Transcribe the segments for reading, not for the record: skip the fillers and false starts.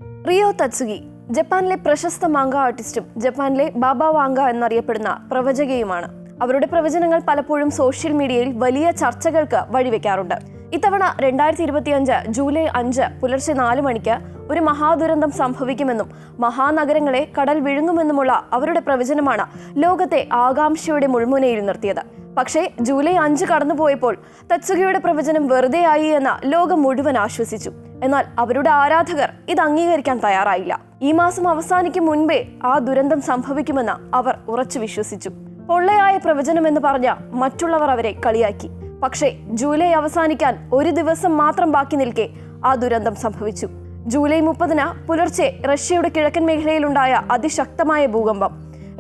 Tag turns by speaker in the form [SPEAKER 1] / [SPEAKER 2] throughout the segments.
[SPEAKER 1] Rio തത്സുഗി ജപ്പാനിലെ പ്രശസ്ത മാംഗ ആർട്ടിസ്റ്റും ജപ്പാനിലെ ബാബ വാങ്ക എന്നറിയപ്പെടുന്ന പ്രവചകയുമാണ്. അവരുടെ പ്രവചനങ്ങൾ പലപ്പോഴും സോഷ്യൽ മീഡിയയിൽ വലിയ ചർച്ചകൾക്ക് വഴിവെക്കാറുണ്ട്. ഇത്തവണ 2025 ജൂലൈ 5 പുലർച്ചെ 4 മണിക്ക് ഒരു മഹാദുരന്തം സംഭവിക്കുമെന്നും മഹാനഗരങ്ങളെ കടൽ വിഴുങ്ങുമെന്നുമുള്ള അവരുടെ പ്രവചനമാണ് ലോകത്തെ ആകാംക്ഷയുടെ മുൾമുനയിൽ നിർത്തിയത്. പക്ഷേ ജൂലൈ 5 കടന്നുപോയപ്പോൾ തത്സുഗിയുടെ പ്രവചനം വെറുതെയായി എന്ന് ലോകം മുഴുവൻ ആശ്വസിച്ചു. എന്നാൽ അവരുടെ ആരാധകർ ഇത് അംഗീകരിക്കാൻ തയ്യാറായില്ല. ഈ മാസം അവസാനിക്കും മുൻപേ ആ ദുരന്തം സംഭവിക്കുമെന്ന് അവർ ഉറച്ചു വിശ്വസിച്ചു. പൊള്ളയായ പ്രവചനമെന്ന് പറഞ്ഞ മറ്റുള്ളവർ അവരെ കളിയാക്കി. പക്ഷേ ജൂലൈ അവസാനിക്കാൻ ഒരു ദിവസം മാത്രം ബാക്കി നിൽക്കെ ആ ദുരന്തം സംഭവിച്ചു. ജൂലൈ 30 പുലർച്ചെ റഷ്യയുടെ കിഴക്കൻ മേഖലയിലുണ്ടായ അതിശക്തമായ ഭൂകമ്പം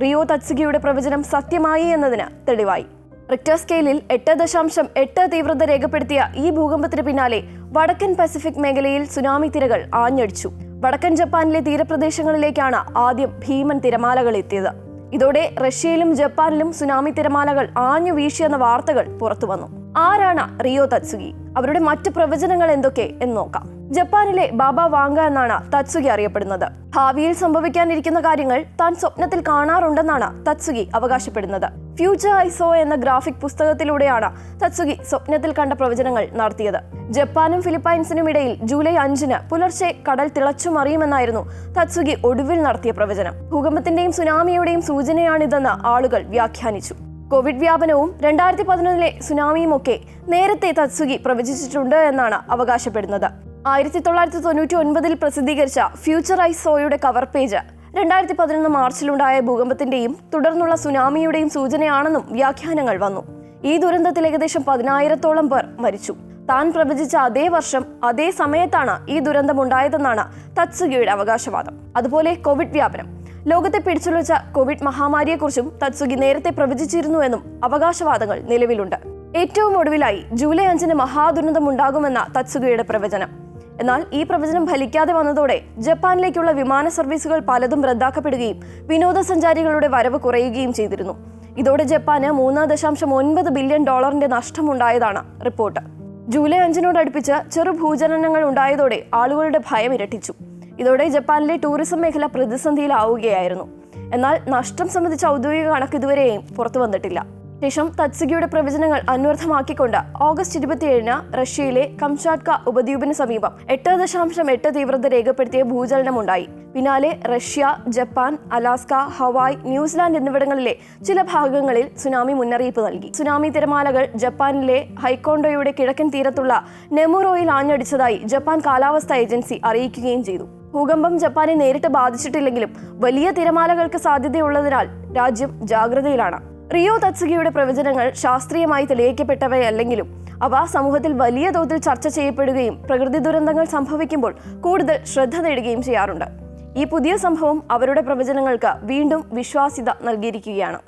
[SPEAKER 1] റിയോ തത്സുഗിയുടെ പ്രവചനം സത്യമായി എന്നതിന് തെളിവായി. റിക്ടർ സ്കെയിലിൽ 8.8 തീവ്രത രേഖപ്പെടുത്തിയ ഈ ഭൂകമ്പത്തിന് പിന്നാലെ വടക്കൻ പസഫിക് മേഖലയിൽ സുനാമി തിരകൾ ആഞ്ഞടിച്ചു. വടക്കൻ ജപ്പാനിലെ തീരപ്രദേശങ്ങളിലേക്കാണ് ആദ്യം ഭീമൻ തിരമാലകൾ എത്തിയത്. ഇതോടെ റഷ്യയിലും ജപ്പാനിലും സുനാമി തിരമാലകൾ ആഞ്ഞു വീശിയെന്ന വാർത്തകൾ പുറത്തുവന്നു. ആരാണ് റിയോ തത്സുഗി? അവരുടെ മറ്റ് പ്രവചനങ്ങൾ എന്തൊക്കെ എന്ന് നോക്കാം. ജപ്പാനിലെ ബാബ വാങ്ക എന്നാണ് തത്സുഗി അറിയപ്പെടുന്നത്. ഭാവിയിൽ സംഭവിക്കാനിരിക്കുന്ന കാര്യങ്ങൾ താൻ സ്വപ്നത്തിൽ കാണാറുണ്ടെന്നാണ് തത്സുഗി അവകാശപ്പെടുന്നത്. ഫ്യൂച്ചർ ഐ സോ എന്ന ഗ്രാഫിക് പുസ്തകത്തിലൂടെയാണ് തത്സുഗി സ്വപ്നത്തിൽ കണ്ട പ്രവചനങ്ങൾ നടത്തിയത്. ജപ്പാനും ഫിലിപ്പൈൻസിനും ഇടയിൽ ജൂലൈ 5 പുലർച്ചെ കടൽ തിളച്ചു മറിയുമെന്നായിരുന്നു തത്സുഗി ഒടുവിൽ നടത്തിയ പ്രവചനം. ഭൂകമ്പത്തിന്റെയും സുനാമിയുടെയും സൂചനയാണിതെന്ന് ആളുകൾ വ്യാഖ്യാനിച്ചു. കോവിഡ് വ്യാപനവും 2011 സുനാമിയും ഒക്കെ നേരത്തെ തത്സുഗി പ്രവചിച്ചിട്ടുണ്ട് എന്നാണ് അവകാശപ്പെടുന്നത്. 1999 പ്രസിദ്ധീകരിച്ച ഫ്യൂച്ചർ ഐ സോയുടെ കവർ പേജ് 2011 മാർച്ചിലുണ്ടായ ഭൂകമ്പത്തിന്റെയും തുടർന്നുള്ള സുനാമിയുടെയും സൂചനയാണെന്നും വ്യാഖ്യാനങ്ങൾ വന്നു. ഈ ദുരന്തത്തിൽ ഏകദേശം 10,000-ഓളം പേർ മരിച്ചു. താൻ പ്രവചിച്ച അതേ വർഷം അതേ സമയത്താണ് ഈ ദുരന്തമുണ്ടായതെന്നാണ് തത്സുഗിയുടെ അവകാശവാദം. അതുപോലെ കോവിഡ് വ്യാപനം, ലോകത്തെ പിടിച്ചുലച്ച കോവിഡ് മഹാമാരിയെക്കുറിച്ചും തത്സുഗി നേരത്തെ പ്രവചിച്ചിരുന്നുവെന്നും അവകാശവാദങ്ങൾ നിലവിലുണ്ട്. ഏറ്റവും ഒടുവിലായി ജൂലൈ 5 മഹാദുരന്തം ഉണ്ടാകുമെന്ന തത്സുഗിയുടെ പ്രവചനം. എന്നാൽ ഈ പ്രവചനം ഫലിക്കാതെ വന്നതോടെ ജപ്പാനിലേക്കുള്ള വിമാന സർവീസുകൾ പലതും റദ്ദാക്കപ്പെടുകയും വിനോദസഞ്ചാരികളുടെ വരവ് കുറയുകയും ചെയ്തിരുന്നു. ഇതോടെ ജപ്പാന് $3.9 ബില്യൺ നഷ്ടമുണ്ടായതാണ് റിപ്പോർട്ട്. ജൂലൈ 5 ചെറു ഭൂചലനങ്ങൾ ഉണ്ടായതോടെ ആളുകളുടെ ഭയം ഇരട്ടിച്ചു. ഇതോടെ ജപ്പാനിലെ ടൂറിസം മേഖല പ്രതിസന്ധിയിലാവുകയായിരുന്നു. എന്നാൽ നഷ്ടം സംബന്ധിച്ച ഔദ്യോഗിക കണക്ക് ഇതുവരെയും പുറത്തു വന്നിട്ടില്ല. ശേഷം തത്സുഗിയുടെ പ്രവചനങ്ങൾ അന്വർത്ഥമാക്കിക്കൊണ്ട് ഓഗസ്റ്റ് 27 റഷ്യയിലെ കംചാട്ക ഉപദ്വീപിന് സമീപം 8.8 തീവ്രത രേഖപ്പെടുത്തിയ ഭൂചലനമുണ്ടായി. പിന്നാലെ Russia, Japan, Alaska, Hawaii, New Zealand എന്നിവിടങ്ങളിലെ ചില ഭാഗങ്ങളിൽ സുനാമി മുന്നറിയിപ്പ് നൽകി. സുനാമി തിരമാലകൾ ജപ്പാനിലെ ഹൈക്കോണ്ടോയുടെ കിഴക്കൻ തീരത്തുള്ള നെമുറോയിൽ ആഞ്ഞടിച്ചതായി ജപ്പാൻ കാലാവസ്ഥാ ഏജൻസി അറിയിക്കുകയും ചെയ്തു. ഭൂകമ്പം ജപ്പാനെ നേരിട്ട് ബാധിച്ചിട്ടില്ലെങ്കിലും വലിയ തിരമാലകൾക്ക് സാധ്യതയുള്ളതിനാൽ രാജ്യം ജാഗ്രതയിലാണ്. റിയോ തത്സുഗിയുടെ പ്രവചനങ്ങൾ ശാസ്ത്രീയമായി തെളിയിക്കപ്പെട്ടവയല്ലെങ്കിലും അവ സമൂഹത്തിൽ വലിയ തോതിൽ ചർച്ച ചെയ്യപ്പെടുകയും പ്രകൃതി ദുരന്തങ്ങൾ സംഭവിക്കുമ്പോൾ കൂടുതൽ ശ്രദ്ധ നേടുകയും ചെയ്യാറുണ്ട്. ഈ പുതിയ സംഭവം അവരുടെ പ്രവചനങ്ങൾക്ക് വീണ്ടും വിശ്വാസ്യത നൽകിയിരിക്കുകയാണ്.